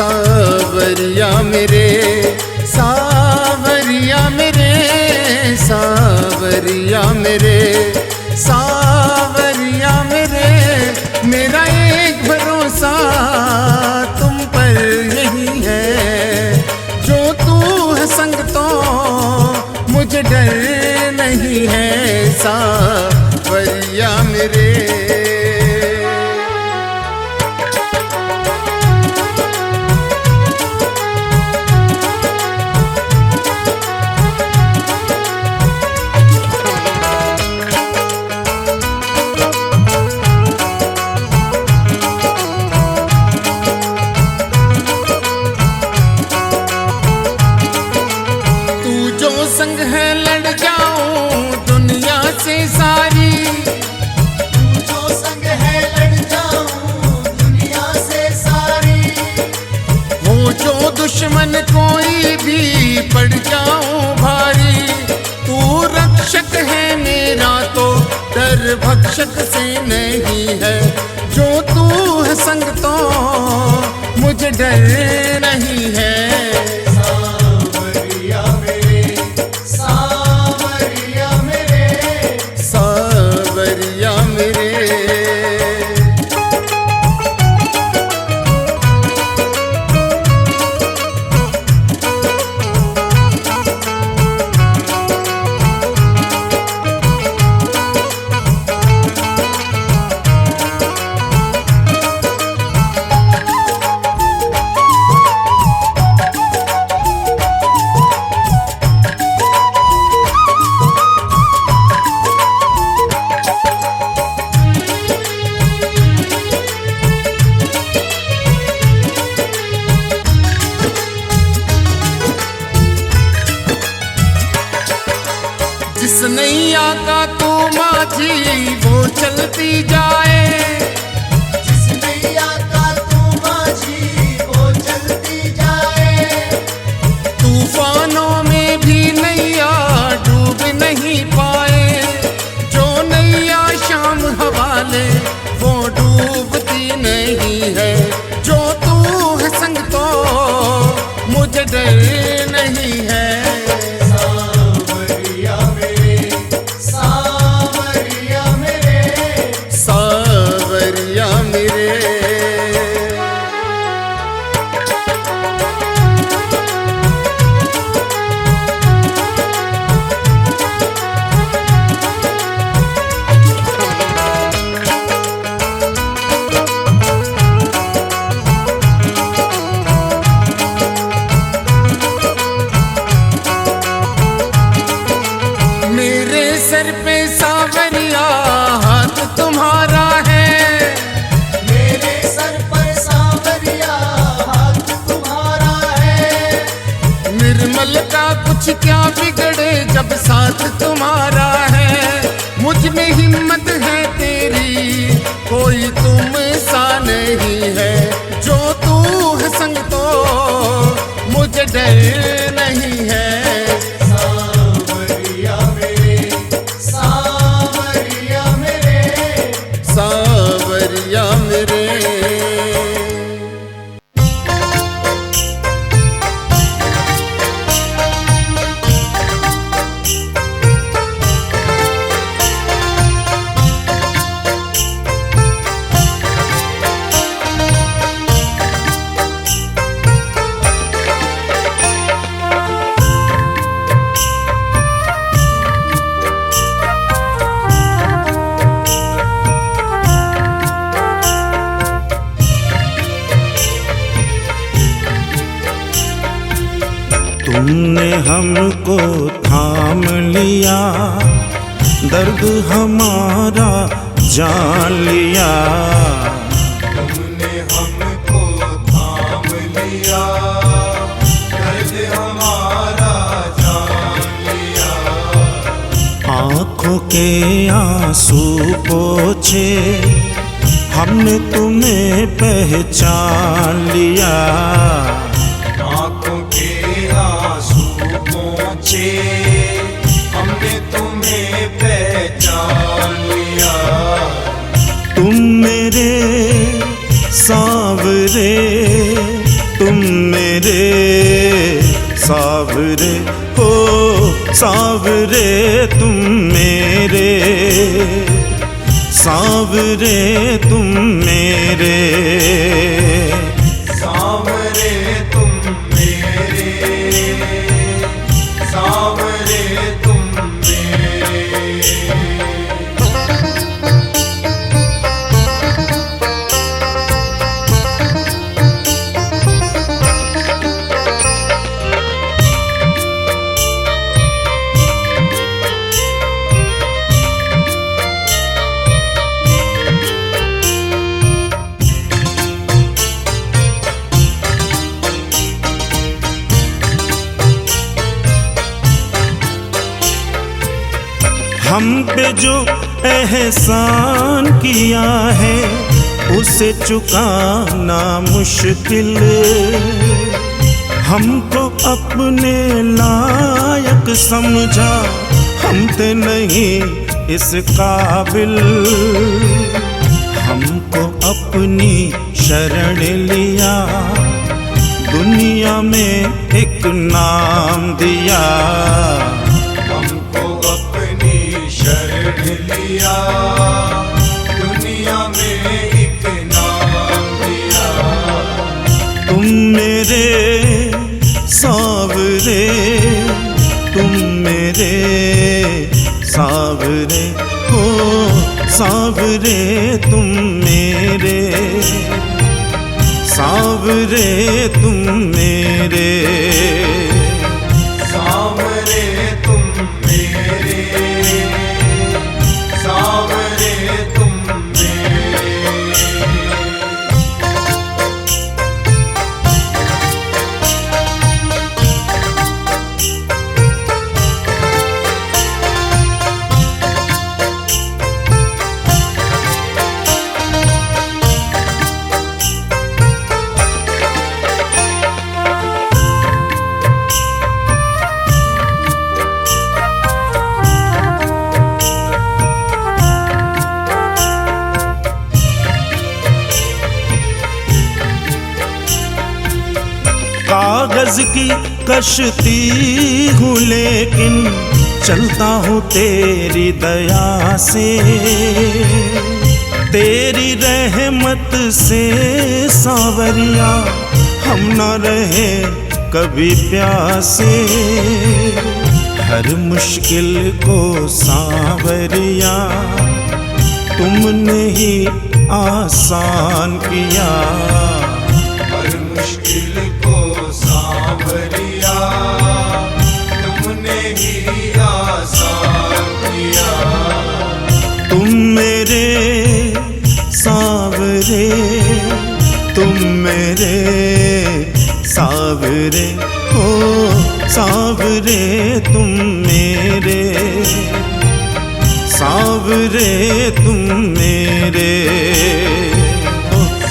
सावरिया मेरे, सावरिया मेरे, सावरिया मेरे, सावरिया मेरे, मेरा एक भरोसा तुम पर यही है, जो तू है संग तो मुझे डर नहीं है। सावरिया मेरे, संग है लड़ जाऊं दुनिया से सारी, जो संग है लड़ जाऊं दुनिया से सारी, हो जो दुश्मन कोई भी पड़ जाऊं भारी, तू रक्षक है मेरा तो डर भक्षक से नहीं है, जो तू है संग तो मुझे डर नहीं है। जिस नैया का तू माझी वो चलती जाए, जिस नैया का तू माझी वो चलती जाए, तूफानों में भी नैया डूब नहीं पाए, जो नैया शाम हवाले वो डूबती नहीं है, जो तू है संग तो मुझे डर नहीं है। सर पे सावरिया हाथ तुम्हारा है, मेरे सर पर सावरिया हाथ तुम्हारा है, निर्मल का कुछ क्या बिगड़े जब साथ तुम्हारा है, मुझ में हिम्मत है तेरी कोई तुम सा नहीं है, जो तू है संग तो मुझे डर नहीं है। सावरिया मेरे, हमको थाम लिया, दर्द हमारा जान लिया। तुमने हमको थाम लिया, दर्द हमारा जान लिया। आँखों के आंसू पोंछे, हमने तुम्हें पहचान लिया। आँखों के आंसू पोंछे, हमने तुम्हें पहचान लिया। तुम मेरे सांवरे, तुम मेरे सांवरे हो, सांवरे तुम मेरे, सांवरे तुम मेरे, सांवरे तुम मेरे, सांवरे तुम मेरे। हम पे जो एहसान किया है उसे चुकाना मुश्किल, हमको अपने लायक समझा, हम थे नहीं इस काबिल। हमको अपनी शरण लिया, दुनिया में एक नाम दिया। हमको अपनी शरण लिया, दुनिया में एक नाम दिया। तुम मेरे सांवरे, तुम मेरे सांवरे हो, सांवरे तुम मेरे, सांवरे तुम मेरे, सांवरे तुम मेरे, सांवरे तुम मेरे। कागज की कश्ती हूँ लेकिन चलता हूँ तेरी दया से, तेरी रहमत से सांवरिया हम न रहे कभी प्यासे। हर मुश्किल को सांवरिया तुमने ही आसान किया। हर मुश्किल को सांवरिया तुमने ही आसान किया। तुम मेरे सांवरे, तुम मेरे सांवरे हो, सांवरे तुम मेरे, सांवरे तुम मेरे,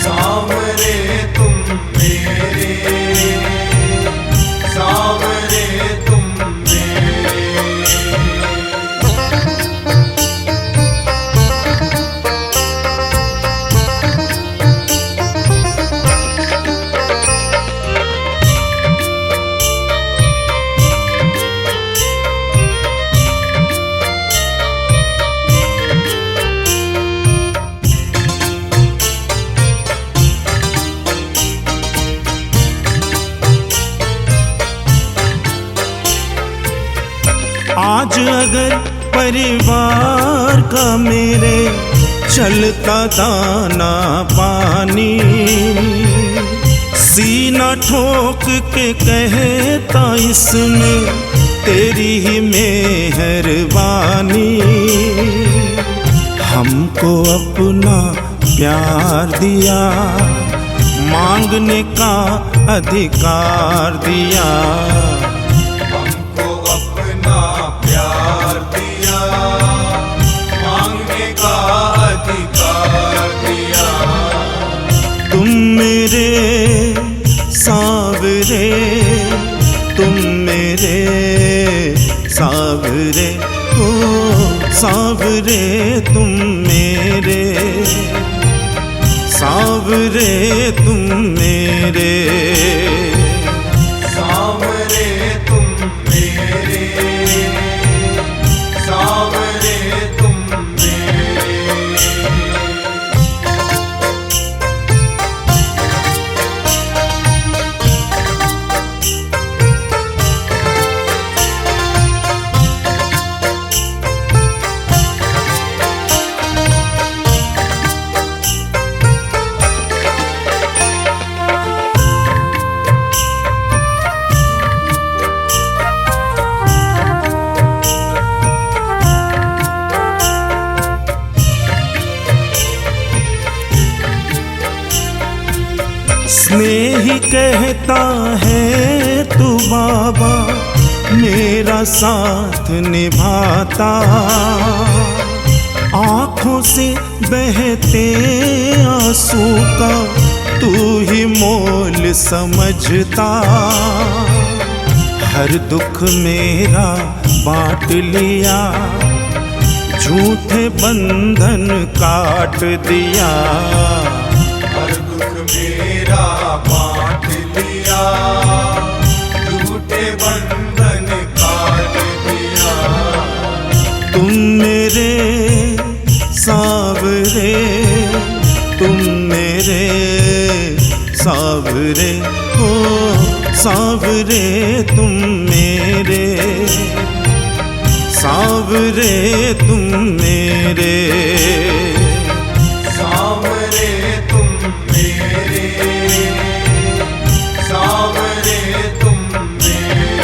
सांवरे तुम मेरे, सांवरे तुम मेरे। आज अगर परिवार का मेरे चलता दाना पानी, सीना ठोक के कहता इसमें तेरी ही मेहरबानी, हमको अपना प्यार दिया, मांगने का अधिकार दिया। हमको अपना प्यार दिया, मांगने का अधिकार दिया। तुम मेरे सावरे, तुम मेरे सावरे, ओ सावरे तुम मेरे, सावरे तुम मेरे, सावरे तुम मेरे, सावरे तुम मेरे। स्नेही कहता है तू बाबा मेरा साथ निभाता, आँखों से बहते आंसू का तू ही मोल समझता, हर दुख मेरा बांट लिया, झूठे बंधन काट दिया। हर दुख मेरा बांट लिया, झूठे बंधन काट दिया। तुम मेरे सावरे, तुम मेरे सावरे, ओ सावरे तुम मेरे, सावरे तुम मेरे, सावरे तुम मेरे, सावरे तुम मेरे।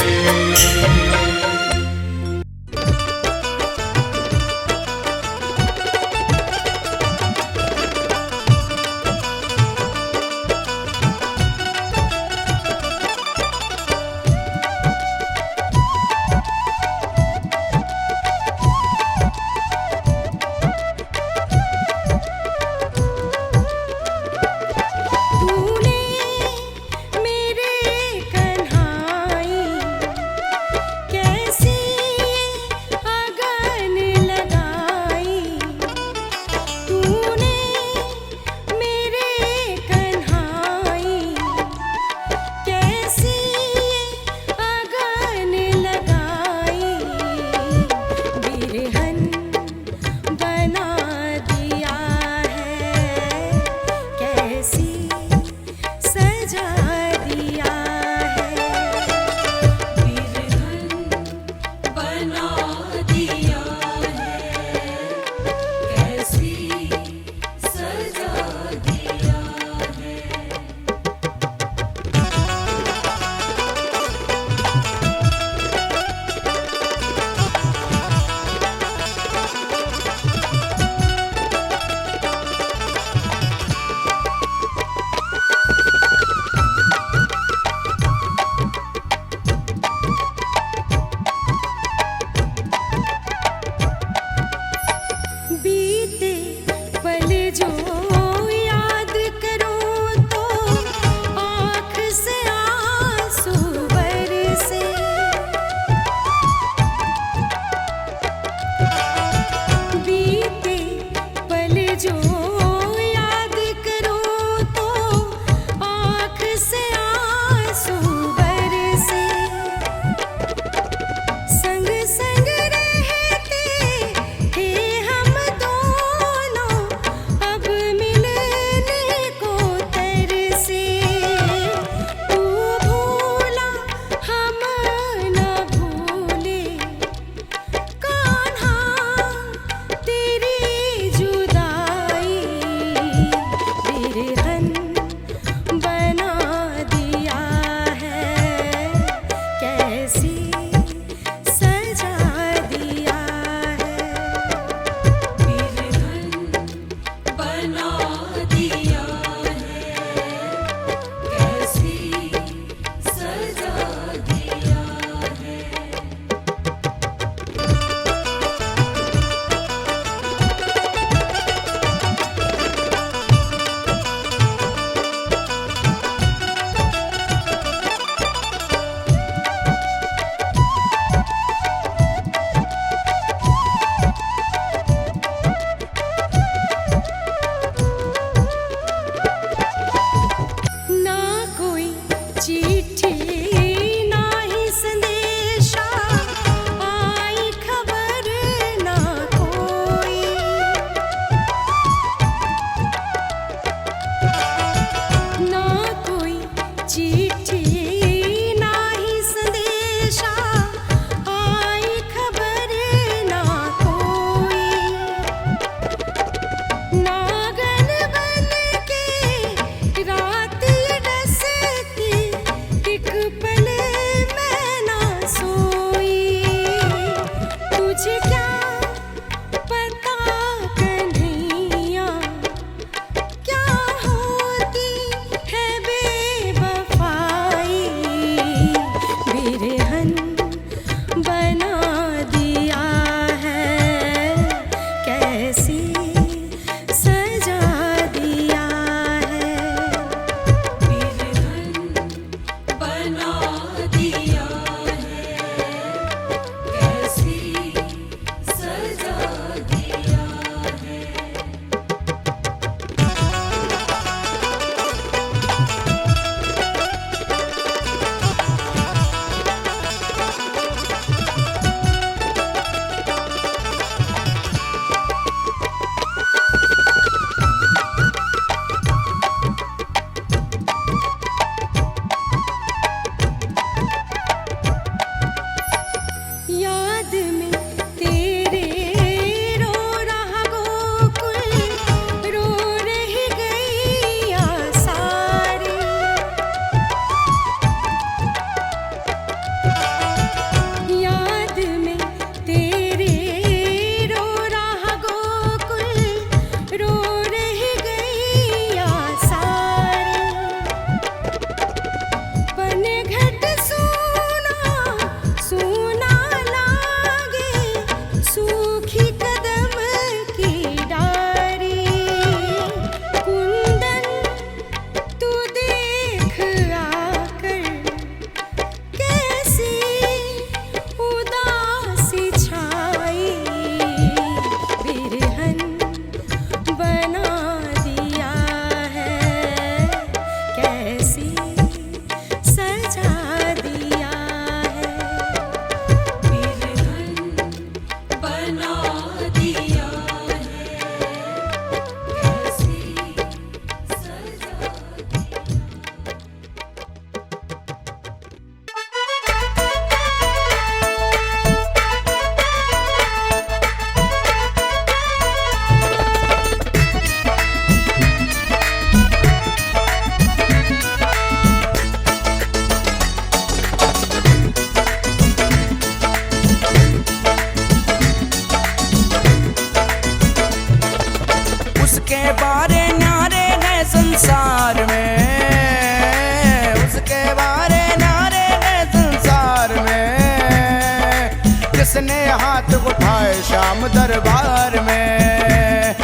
जिसने हाथ उठाए श्याम दरबार में,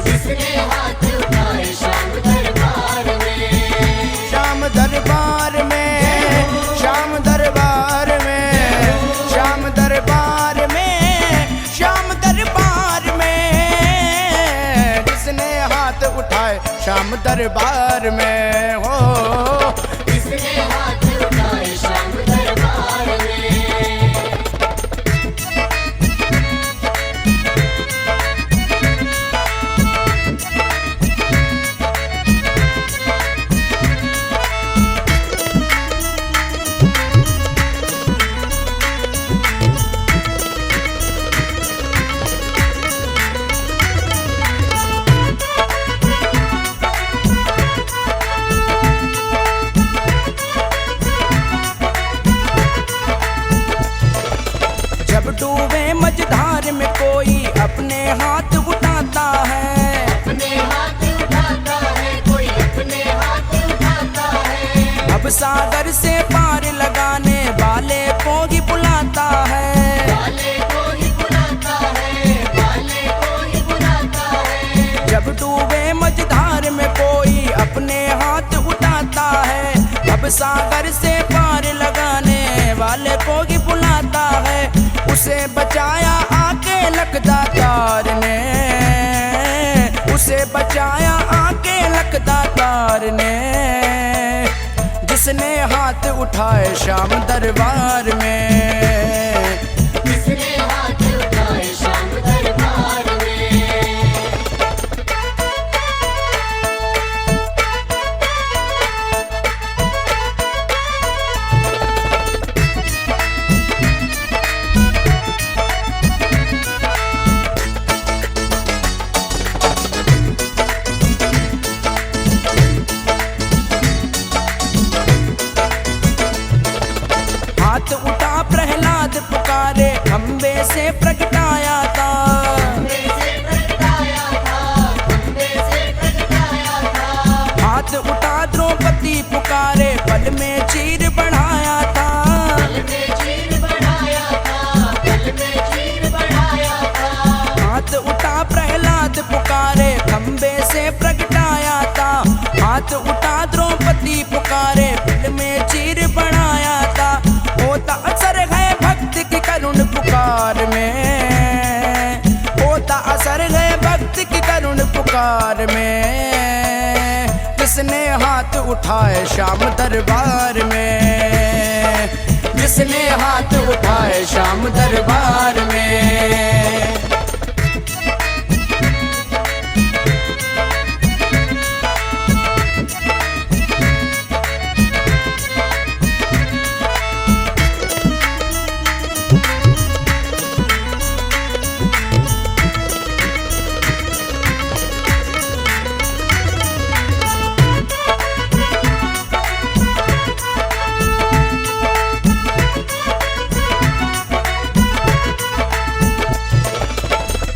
जिसने हाथ उठाए श्याम दरबार में, श्याम दरबार में, श्याम दरबार में, श्याम दरबार में, श्याम दरबार में, जिसने हाथ उठाए श्याम दरबार में हो, जिसने हाथ उठाए श्याम दरबार में। जब डूबे मझधार में कोई अपने हाथ उठाता है, अपने हाथ उठाता है, कोई अपने हाथ उठाता है, अब सागर से पार लगाने वाले को ही बुलाता है, वाले को ही बुलाता है, वाले को ही बुलाता है। जब डूबे मझधार में कोई अपने हाथ उठाता है, अब सागर से पार लगाने वाले को ही बुलाता है, उसे बचाया आके लखदातार ने, उसे बचाया आके लखदातार ने, जिसने हाथ उठाए श्याम दरबार में, जिसने हाथ उठाए श्याम दरबार में। हाथ उठा प्रहलाद पुकारे खंबे से प्रगटाया था, खंबे से प्रगटाया था, खंबे से प्रगटाया था। हाथ उठा द्रौपदी पुकारे पल में चीर बढ़ाया था, पल में चीर बढ़ाया था, पल में चीर बढ़ाया था। हाथ उठा प्रहलाद पुकारे खंबे से प्रगटाया था, हाथ उठा द्रौपदी पुकारे पल में चीर बढ़ाया था, होता असर है भक्त की करुण पुकार में, होता असर है भक्त की करुण पुकार में, जिसने हाथ उठाए श्याम दरबार में, जिसने हाथ उठाए श्याम दरबार में।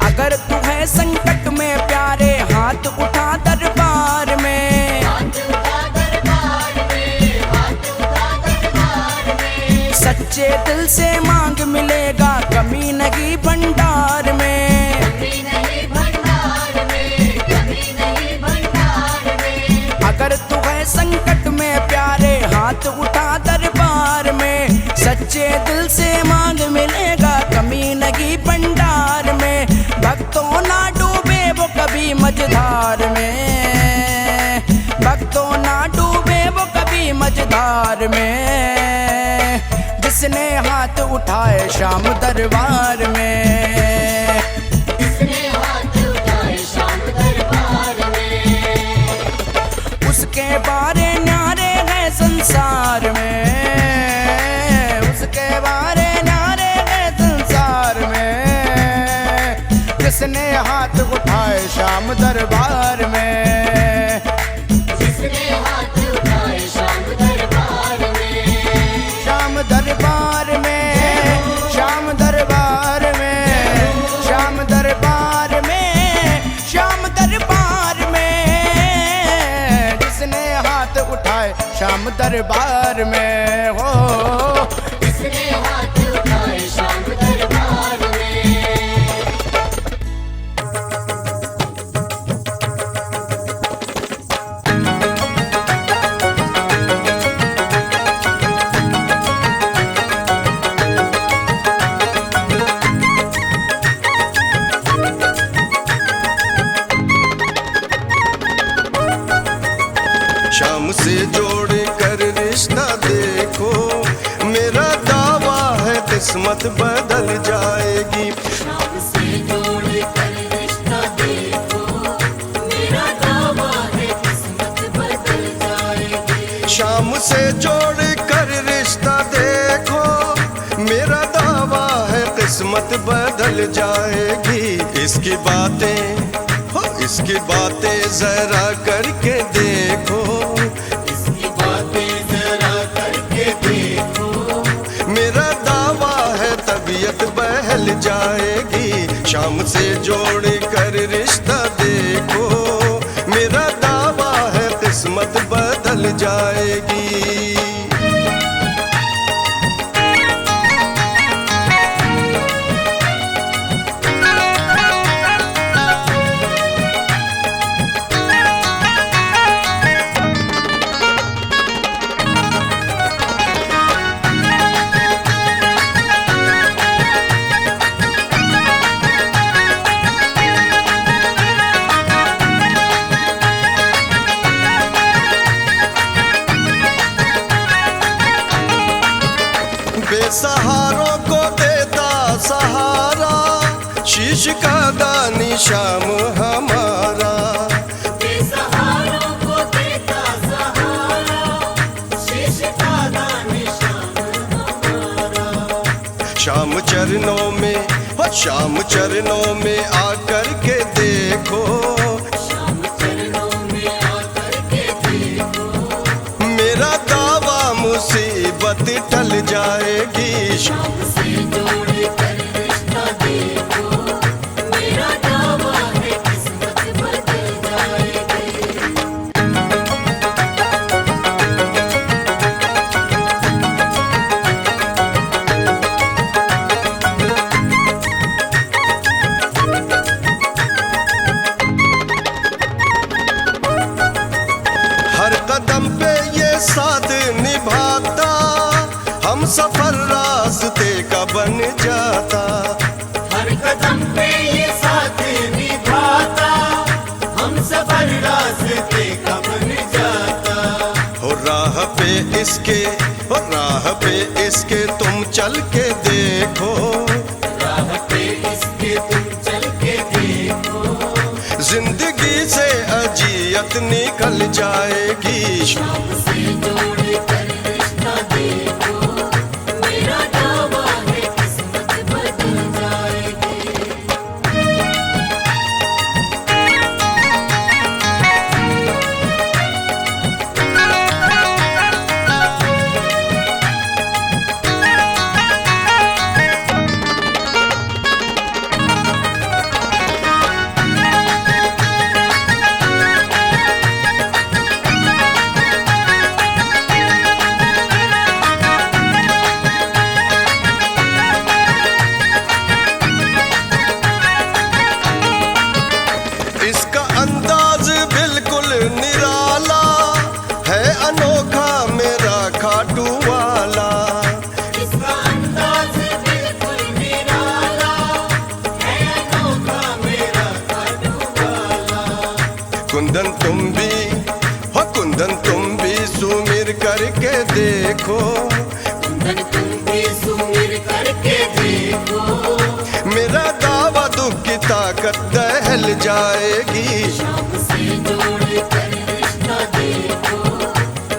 अगर तू है संकट में प्यारे हाथ उठा दरबार में, हाथ उठा दरबार में, हाथ उठा दरबार में। सच्चे दिल से मांग मिलेगा कमी नहीं भंडार में, कमी नहीं भंडार में, कमी नहीं भंडार में। अगर तू है संकट में प्यारे हाथ उठा दरबार में, सच्चे दिल से मांग मिलेगा कमी नहीं भंडार में, भक्तों ना डूबे वो कभी मझधार में, भक्तों ना डूबे वो कभी मझधार में, जिसने हाथ उठाए श्याम दरबार में, जिसने हाथ उठाए श्याम दरबार में। उसके बारे न्यारे है संसार में, उसके बारे न्यारे है संसार में, जिसने हाथ उठाए श्याम दरबार में, जिसने हाथ उठाए श्याम दरबार में। श्याम दरबार में, श्याम दरबार में, श्याम दरबार में, श्याम दरबार में, जिसने हाथ उठाए श्याम दरबार में हो, जिसने हाथ उठाए श्याम दरबार किस्मत बदल जाएगी। शाम से जोड़ कर रिश्ता देखो, मेरा दावा है किस्मत बदल जाएगी। शाम से जोड़ कर रिश्ता देखो, मेरा दावा है किस्मत बदल जाएगी। इसकी बातें हो, इसकी बातें जरा करके देखो, इसकी बातें जरा करके देखो, मेरा दावा है तबीयत बहल जाएगी। शाम से जोड़ कर रिश्ता देखो, मेरा दावा है किस्मत बदल जाएगी। बेसहारों को देता सहारा, शीश का दानी शाम हमारा। बेसहारों को देता सहारा, शीश का दानी शाम हमारा। शाम चरणों में हो, शाम चरणों में आकर के देखो, शाम चरणों में आकर के देखो, मेरा दावा मुसीबत टल जाएगी। शाम से जोड़ कर रिश्ता देखो, मेरा दावा है किस्मत बदल जाएगी। हर कदम पे ये साथ निभाता, हम सफर रास्ते का बन जाता। हर कदम पे ये साथ निभाता, हम सफर रास्ते का बन जाता। हो राह पे इसके, हो राह पे इसके तुम चल के देखो, राह पे इसके तुम चल के देखो, जिंदगी से अजियत निकल जाएगी। शाम से जोड़ कर रिश्ता देखो, मेरा दावा है किस्मत बदल जाएगी। इसका अंदाज बिल्कुल निराला है, अनोखा मेरा खाटू वाला। इसका अंदाज बिल्कुल निराला है, अनोखा मेरा खाटू वाला। कुंदन तुम भी हो, कुंदन तुम भी सुमिर करके देखो, कुंदन तुम भी सुमिर करके देखो, मेरा दावा दुख की ताकत दहल जाएगी। शाम से जोड़ कर रिश्ता देखो,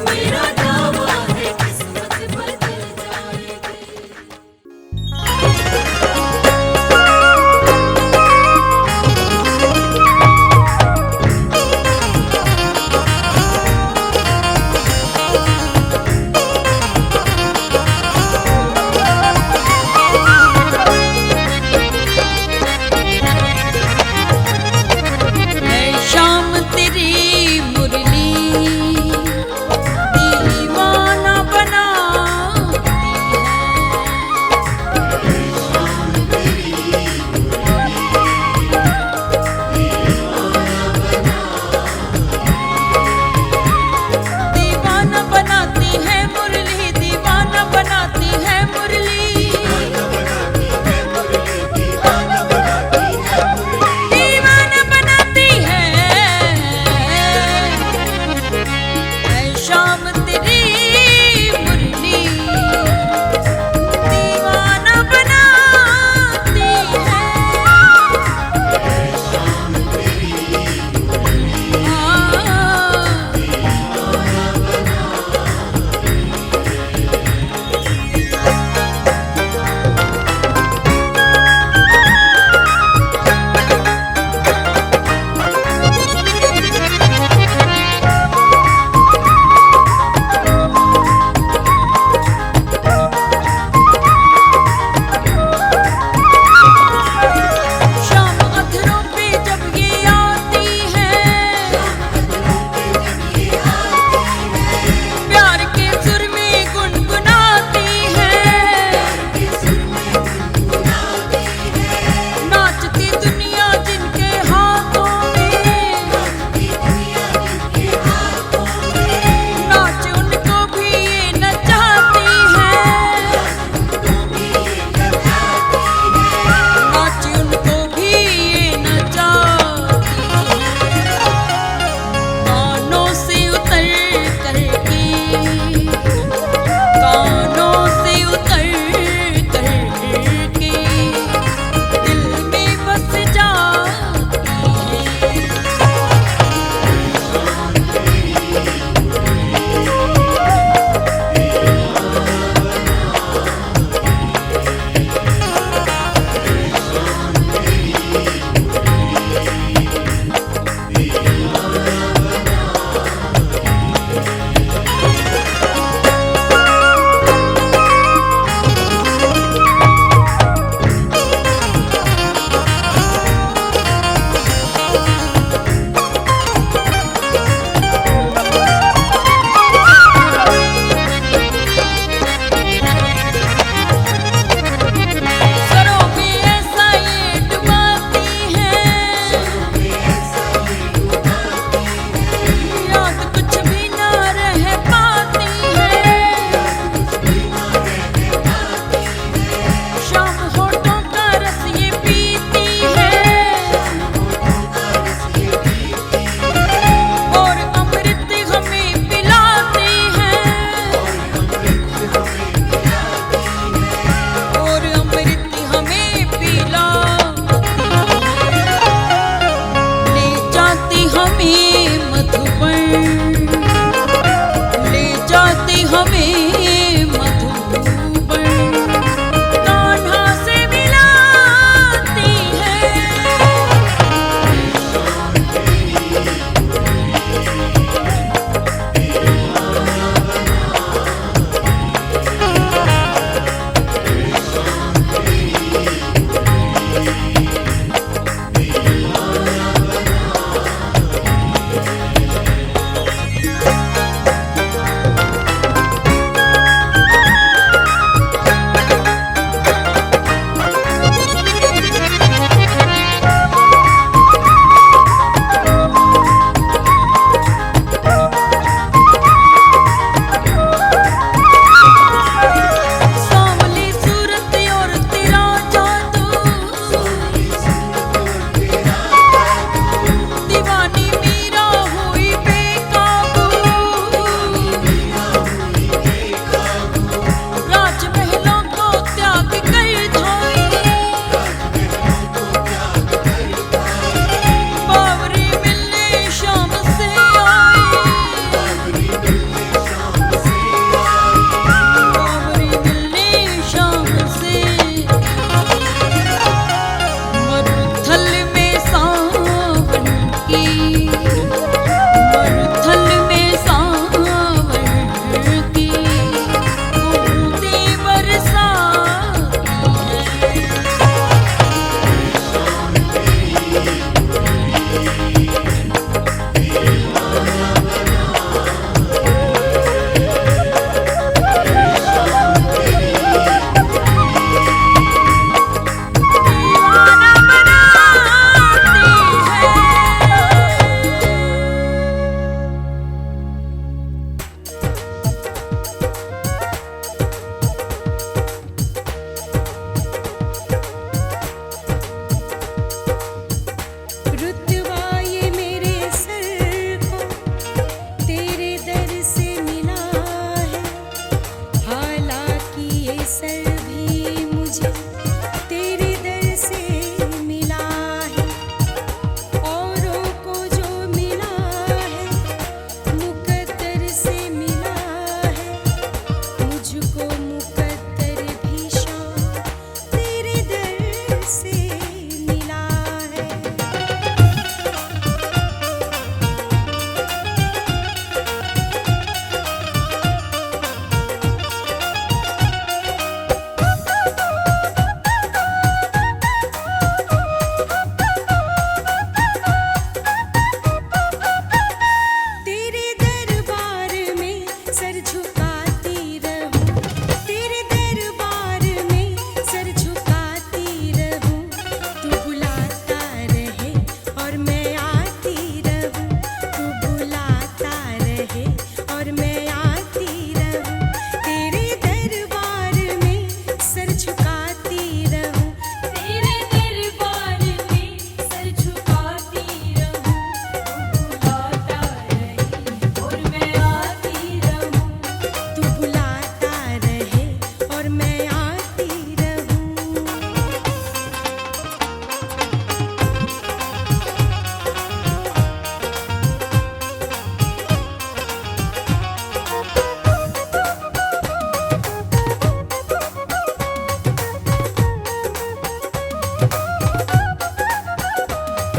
मेरा दावा है किस्मत बदल जाएगी। से मिला है। तेरे दरबार में सर झुकाती रहूं, तेरे दरबार में सर झुकाती रहूं। तू बुलाता रहे और मैं आती रहूं, तू बुलाता रहे और मैं आती रहूं। तेरे दरबार में सर झुकाती रहूं, तेरे दरबार में सर झुकाती रहूं। तू बुलाता रहे और मैं आती रहूं।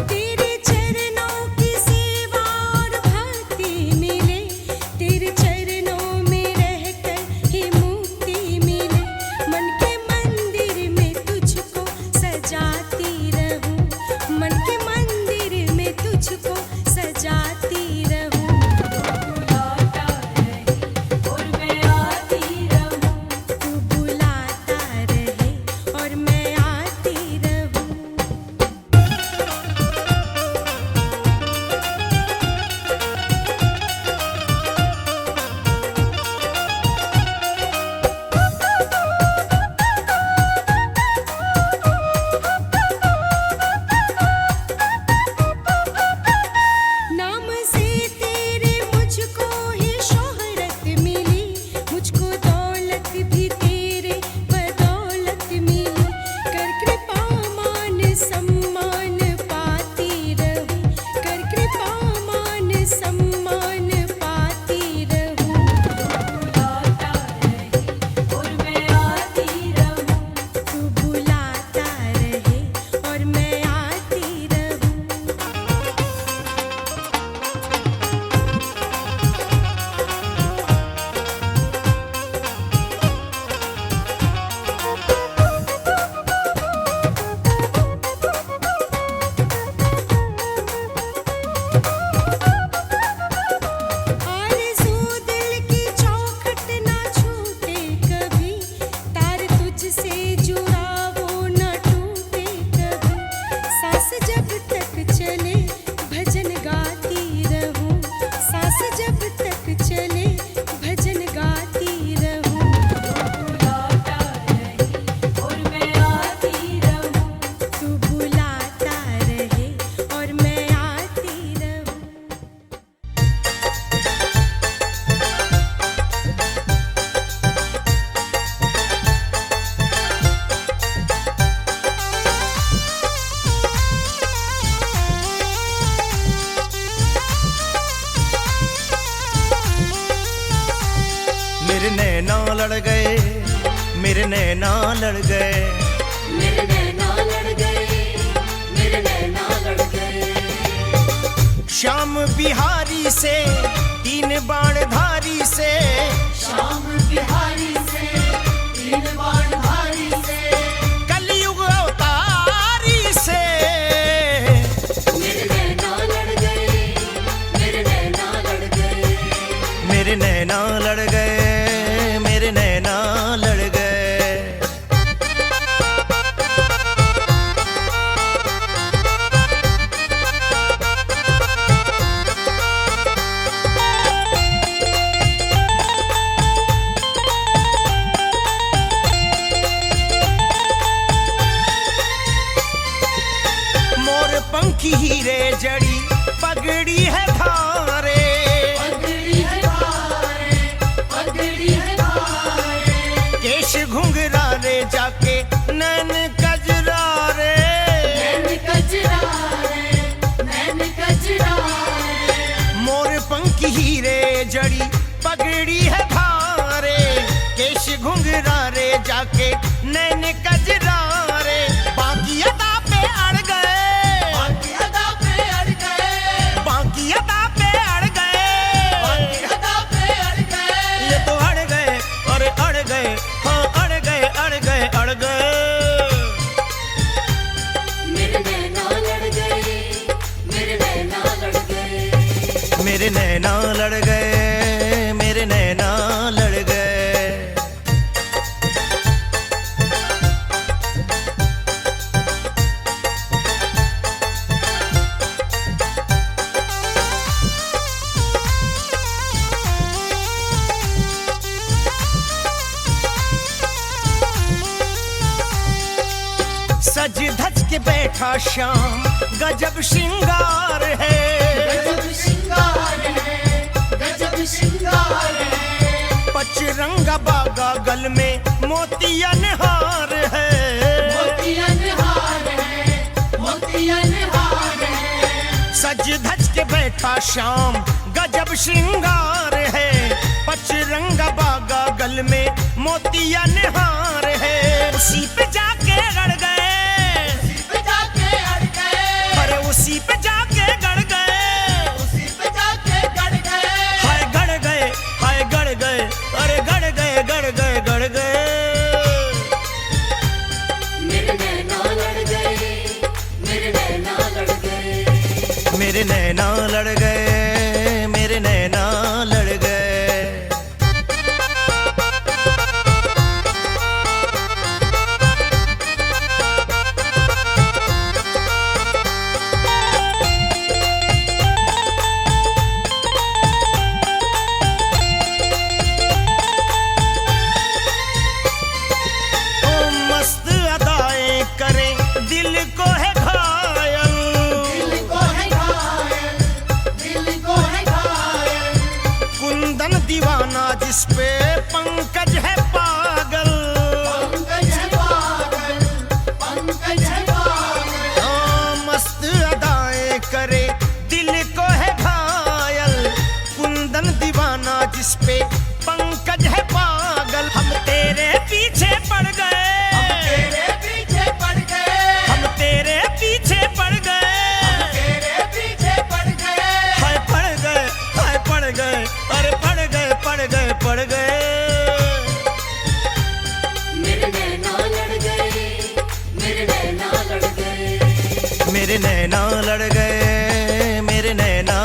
तेरे चरणों की सेवा और भक्ति मिले, तेरे चरणों में रहकर ही मुक्ति मिले। मन के मंदिर में तुझको सजाती रहूं, मन के मंदिर में तुझको सजाती रहूं। बुलाता रहे और मैं आती रहूं, तू बुलाता रहे और मैं आती रहूं। नाम से तेरे मुझको ही शोहरत मिली, मुझको दौलत भी तेरे बदौलत मिली। कर कृपा मान सम्मान पाती रहूं, कर कृपा मान सम्मान पाती रहूं। बुलाता रहे और मैं आती रहूं, तू बुलाता रहे और मैं आती रहूं। आरज़ू दिल की चौखट ना छूटे कभी, तार तुझसे जुड़ा वो ना टूटे कभी। सांस जब तक चले भजन गाती रहूं, सांस जब तक चले भजन गाती रहूं। बुलाता रहे और मैं आती रहूं, तू बुलाता रहे और मैं आती रहूं। मेरे नैना लड़ गए, मेरे नैना लड़ गए। मेरे नैना लड़ गए, मेरे नैना लड़ गए। श्याम बिहारी से तीन बाण धारी से, श्याम बिहारी से तीन बाण धारी से। कलयुग अवतारी से। मेरे नैना लड़ गए, मेरे नैना लड़ गए। मेरे नैना लड़ गए, मेरे नैना लड़ गए। मोर पंखी हीरे जड़ी पगड़ी है धारे। पगड़ी है भारे, पगड़ी है भारे। केश घुंघरा रे जाके नैन कजरा रे। नैन कजरा रे, नैन कजरा रे। मोर पंखी हीरे जड़ी पगड़ी है भारे। केश घुंघरा रे जाके नैन कजरा रे। बाकी सज धज के बैठा श्याम गजब श्रृंगार है, गजब श्रृंगार है, गजब श्रृंगार है। पचरंगा बागा गल में मोतियन हार है, मोतियन हार है, मोतियन हार है। सज धज के बैठा श्याम गजब श्रृंगार है, पचरंगा बागा गल में मोतियन हार है। उसी पे जाके गड़ गए, उसी पे जाके अड़ गए, अरे उसी पे जाके गड़ गए, उसी पे जाके गड़ गए। हाय गड़ गए, हाय गड़ गए, अरे गड़ गए, गड़ गए, गड़ गए। मेरे नैना लड़ गए, मेरे नैना लड़ गए। मेरे नैना लड़ गए, मेरे नैना लड़ गए। ओ मस्त अदाएं करें दिल को है घायल, दिल को है घायल, दिल को है घायल। कुंदन दीवाना जिस पे पंकज है पागल, पंकज है पागल, पंकज है पागल। ओ मस्त अदाएं करे दिल को है घायल, कुंदन दीवाना जिस पे पंकज है पागल। हम तेरे पीछे पड़ गए, तेरे पीछे पड़ गए, हम तेरे पीछे पड़ गए, तेरे पीछे पड़ गए। हाय पड़ गए, हाय पड़ गए, अरे पड़ गए, पड़ गए, पड़ गए। मेरे नैना लड़ गए, मेरे नैना लड़ गए। मेरे नैना लड़ गए, मेरे नैना